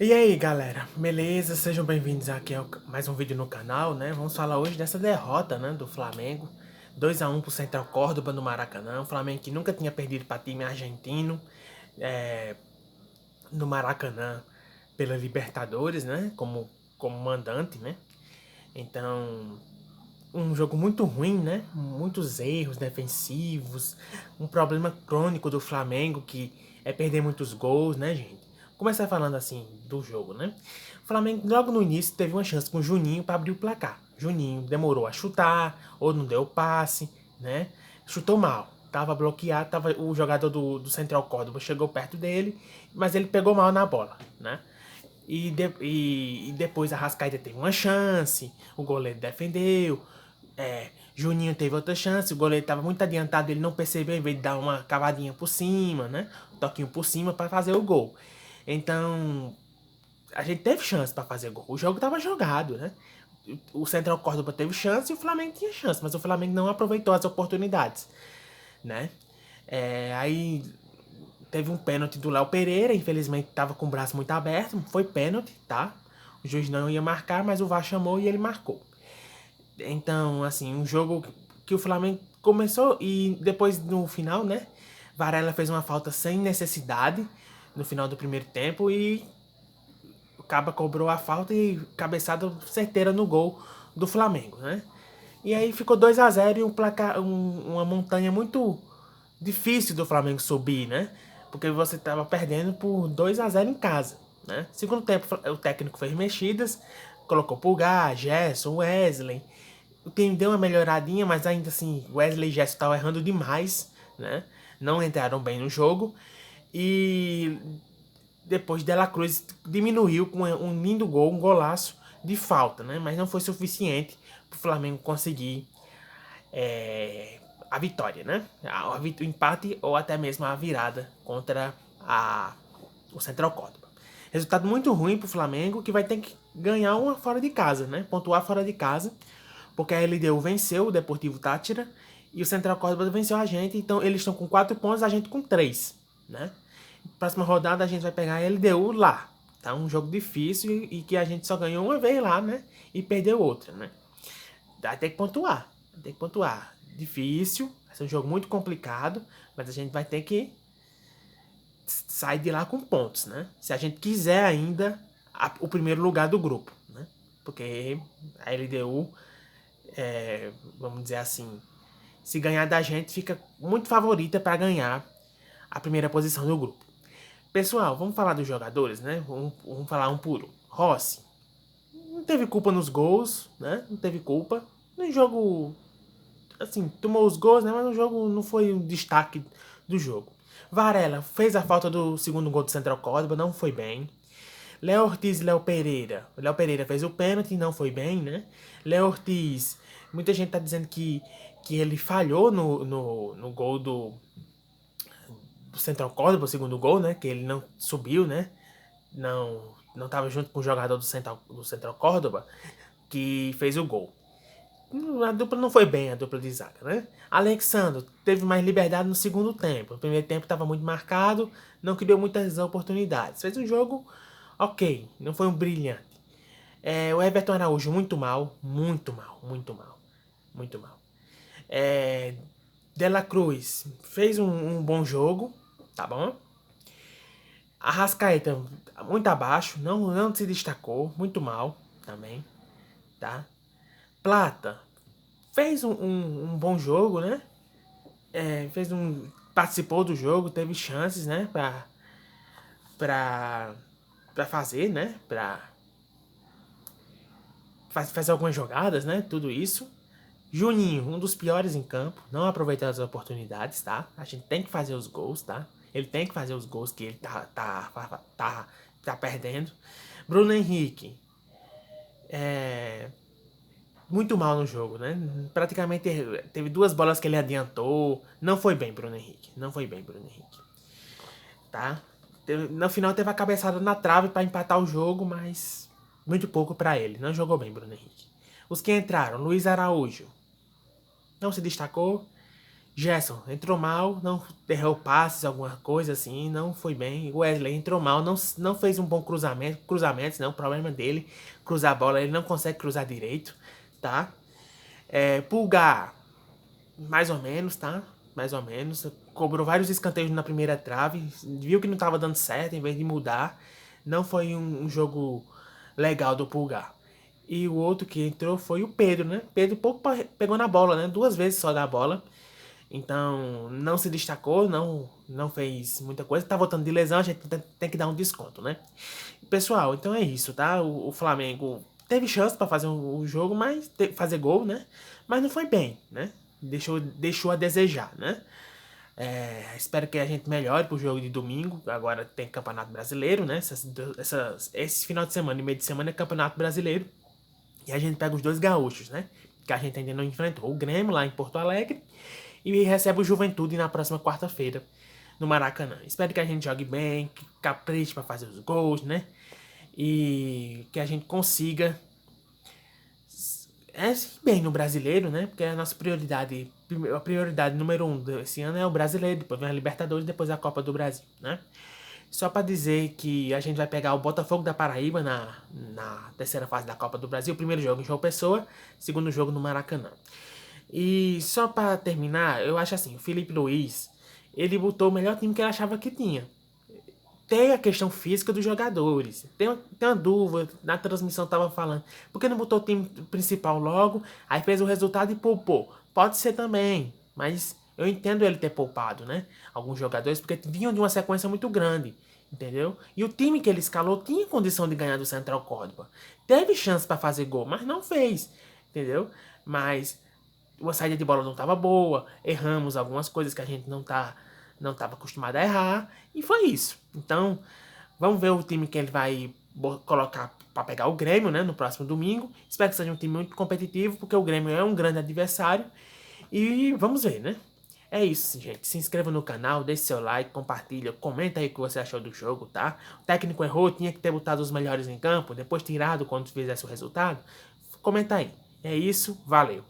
E aí galera, beleza? Sejam bem-vindos aqui a mais um vídeo no canal, né? Vamos falar hoje dessa derrota, né, do Flamengo 2-1 pro Central Córdoba no Maracanã. O Flamengo que nunca tinha perdido para time argentino no Maracanã pela Libertadores, né? Como mandante, né? Então, um jogo muito ruim, né? Muitos erros defensivos, um problema crônico do Flamengo que é perder muitos gols, né, gente? Vou começar falando assim do jogo, né? O Flamengo logo no início teve uma chance com o Juninho para abrir o placar. Juninho demorou a chutar ou não deu passe, né? Chutou mal, tava bloqueado, tava o jogador do Central Córdoba chegou perto dele, mas ele pegou mal na bola, né? E depois a Rascaeta teve uma chance, o goleiro defendeu, Juninho teve outra chance, o goleiro estava muito adiantado, ele não percebeu, em vez de dar uma cavadinha por cima, né? Um toquinho por cima para fazer o gol. Então, a gente teve chance para fazer gol. O jogo estava jogado, né? O Central Córdoba teve chance e o Flamengo tinha chance, mas o Flamengo não aproveitou as oportunidades, né? Aí teve um pênalti do Léo Pereira, infelizmente estava com o braço muito aberto, foi pênalti, tá? O juiz não ia marcar, mas o VAR chamou e ele marcou. Então, assim, um jogo que o Flamengo começou e depois no final, né? Varela fez uma falta sem necessidade no final do primeiro tempo e o Caba cobrou a falta e cabeçada certeira no gol do Flamengo, né? E aí ficou 2-0 e um placar, uma montanha muito difícil do Flamengo subir, né? Porque você estava perdendo por 2-0 em casa, né? Segundo tempo, o técnico fez mexidas, colocou Pulgar, Gerson, Wesley. O time deu uma melhoradinha, mas ainda assim, Wesley e Gerson estavam errando demais, né? Não entraram bem no jogo. E depois Dela Cruz diminuiu com um lindo gol, um golaço de falta, né? Mas não foi suficiente para o Flamengo conseguir a vitória, né? O empate ou até mesmo a virada contra o Central Córdoba. Resultado muito ruim para o Flamengo, que vai ter que ganhar uma fora de casa, né? Pontuar fora de casa, porque a LDU venceu o Deportivo Táchira e o Central Córdoba venceu a gente, então eles estão com 4 pontos, a gente com 3, né? Próxima rodada a gente vai pegar a LDU lá. Tá um jogo difícil e que a gente só ganhou uma vez lá, né? E perdeu outra, né? Vai ter que pontuar. Vai ter que pontuar. Difícil, vai ser um jogo muito complicado, mas a gente vai ter que sair de lá com pontos, né? Se a gente quiser ainda o primeiro lugar do grupo, né? Porque a LDU, vamos dizer assim, se ganhar da gente, fica muito favorita para ganhar a primeira posição do grupo. Pessoal, vamos falar dos jogadores, né? Vamos falar um por um. Rossi, não teve culpa nos gols, né? Não teve culpa. No jogo, assim, tomou os gols, né? Mas o jogo não foi um destaque do jogo. Varela fez a falta do segundo gol do Central Córdoba, não foi bem. Léo Ortiz e Léo Pereira. O Léo Pereira fez o pênalti, não foi bem, né? Léo Ortiz, muita gente tá dizendo que ele falhou no gol do Central Córdoba, o segundo gol, né? Que ele não subiu, né? Não estava junto com o jogador do Central Córdoba que fez o gol. A dupla não foi bem, a dupla de zaga, né? Alexandre teve mais liberdade no segundo tempo. No primeiro tempo estava muito marcado, não criou muitas oportunidades. Fez um jogo ok, não foi um brilhante. O Everton Araújo muito mal, muito mal, muito mal, muito mal. Dela Cruz fez um bom jogo, tá bom? Arrascaeta muito abaixo, não se destacou, muito mal também, tá? Plata fez um bom jogo, né? Participou do jogo, teve chances, né? Pra, pra fazer, né? Pra fazer algumas jogadas, né? Tudo isso. Juninho, um dos piores em campo, não aproveitou as oportunidades, tá? A gente tem que fazer os gols, tá? Ele tem que fazer os gols que ele tá perdendo. Bruno Henrique, muito mal no jogo, né? Praticamente teve duas bolas que ele adiantou. Não foi bem, Bruno Henrique. Não foi bem, Bruno Henrique. Tá? No final teve a cabeçada na trave para empatar o jogo, mas muito pouco para ele. Não jogou bem, Bruno Henrique. Os que entraram, Luiz Araújo, não se destacou. Gerson entrou mal, não errou passes, alguma coisa assim, não foi bem. O Wesley entrou mal, não fez um bom cruzamento. Cruzamentos, não, o problema dele. Cruzar a bola, ele não consegue cruzar direito, tá? Pulgar, mais ou menos, tá? Mais ou menos. Cobrou vários escanteios na primeira trave, viu que não tava dando certo, em vez de mudar. Não foi um jogo legal do Pulgar. E o outro que entrou foi o Pedro, né? Pedro pouco pegou na bola, né? 2 vezes só da bola. Então, não se destacou, não fez muita coisa. Tá voltando de lesão, a gente tem que dar um desconto, né? Pessoal, então é isso, tá? O Flamengo teve chance para fazer o jogo, mas fazer gol, né? Mas não foi bem, né? Deixou a desejar, né? Espero que a gente melhore pro jogo de domingo. Agora tem Campeonato Brasileiro, né? Esse final de semana e meio de semana é Campeonato Brasileiro. E a gente pega os dois gaúchos, né? Que a gente ainda não enfrentou. O Grêmio lá em Porto Alegre e recebe o Juventude na próxima quarta-feira no Maracanã. Espero que a gente jogue bem, que capriche para fazer os gols, né? E que a gente consiga ir bem no brasileiro, né? Porque a nossa prioridade, a prioridade número 1 desse ano é o brasileiro, depois vem a Libertadores, depois a Copa do Brasil, né? Só para dizer que a gente vai pegar o Botafogo da Paraíba na terceira fase da Copa do Brasil. Primeiro jogo em João Pessoa, segundo jogo no Maracanã. E só para terminar, eu acho assim, o Felipe Luiz, ele botou o melhor time que ele achava que tinha. Tem a questão física dos jogadores. Tem uma dúvida, na transmissão tava falando. Por que não botou o time principal logo? Aí fez o resultado e poupou. Pode ser também, mas eu entendo ele ter poupado, né? Alguns jogadores, porque vinham de uma sequência muito grande, entendeu? E o time que ele escalou tinha condição de ganhar do Central Córdoba. Teve chance para fazer gol, mas não fez, entendeu? Mas a saída de bola não estava boa, erramos algumas coisas que a gente não estava acostumado a errar, e foi isso. Então, vamos ver o time que ele vai colocar para pegar o Grêmio, né, no próximo domingo. Espero que seja um time muito competitivo, porque o Grêmio é um grande adversário, e vamos ver, né? É isso, gente. Se inscreva no canal, deixe seu like, compartilha, comenta aí o que você achou do jogo, tá? O técnico errou, tinha que ter botado os melhores em campo, depois tirado quando fizesse o resultado. Comenta aí. É isso, valeu.